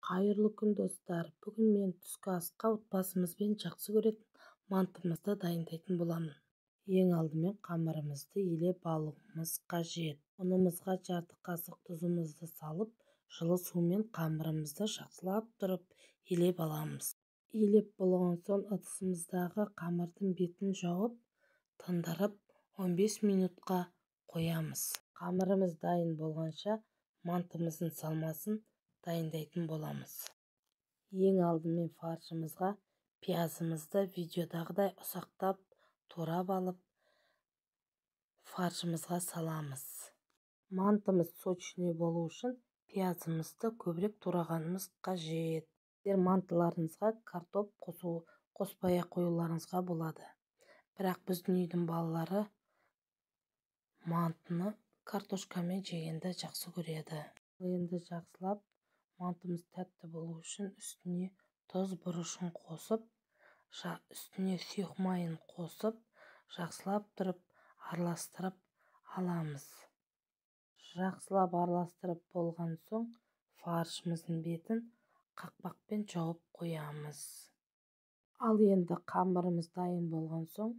Қайырлы күн достар. Бүгін мен түскі асқа отбасымызбен жақсы көретін мантымызды дайындайтын боламын. Ең алдымен қамырымызды елеп алуымыз қажет. Ұнымызға жарты қасық тұзымызды салып, жылы сумен қамырымызды жақсылап тұрып елеп аламыз. Елеп болған соң ыдысымыздағы қамырдың бетін жауып, тындырып 15 минутқа қоямыз. Қамырымыз дайын болғанша мантымыздың салмасын дайындайтын боламыз. Ең алдымен фаршымызға пиязымызды видеодағыдай ұсақтап турап алып фаршымызға саламыз. Мантымыз сочный болу үшін пиязымызды көбірек турағанымыз қажет. Сіздер мантыларыңызға картоп қоспай қоюларыңызға болады. Бірақ біздің үйдің балалары мантыны картошкамен жегенді жақсы көреді. Енді жақсылап мантымыз тәтті болу үшін үстіне тұз бұрышын қосып, үстіне сұйық майын қосып, жақсылап тұрып араластырып аламыз. Жақсылап араластырып болған соң фаршымыздың бетін қақпақпен жауып қоямыз. Ал енді қамырымыз дайын болған соң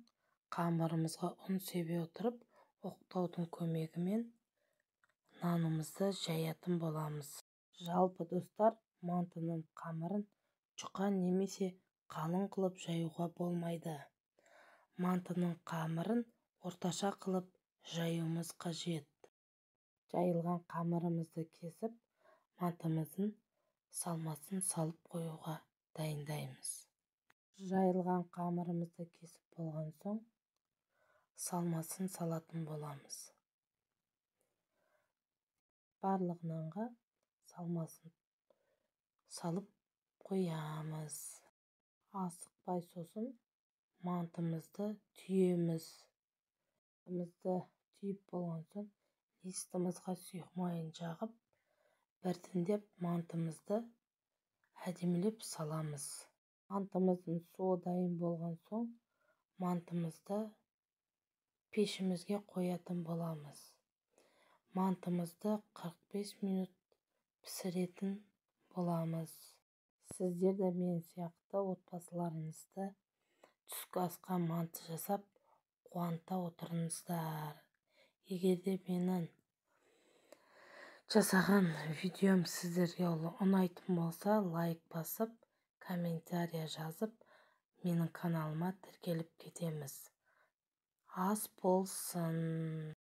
қамырымызға ұн себе отырып, оқтаудың көмегімен нанымызды жаятын боламыз. Жалпы достар, мантының қамырын жұқа немесе қалың қылып жаюға болмайды. Мантының қамырын орташа қылып жаюымыз қажет. Жайылған қамырымызды кесіп, мантымыздың салмасын салып қоюға дайындаймыз. Жайылған қамырымызды кесіп болған соң салмасын салатын боламыз. Барлық нанға салмасын салып қоямыз. Асықпай сосын мантымызды түйеміз. Түйіп болған соң истімізға сұйық майын жағып, біртіндеп мантымызды әдемілеп саламыз. Мантымыздың суы дайын болған соң мантымызды пешімізге қоятын боламыз. Мантымызды 45 минут пісіретін боламыз. Сіздер де мен сияқты отбасыларыңызды түскі асқа манты жасап қуанта отырыңыздар. Егер де менің жасаған видеом сіздерге ұнайтын болса, лайк басып, комментария жазып, менің каналыма тіркеліп кетеміз. Ас болсын!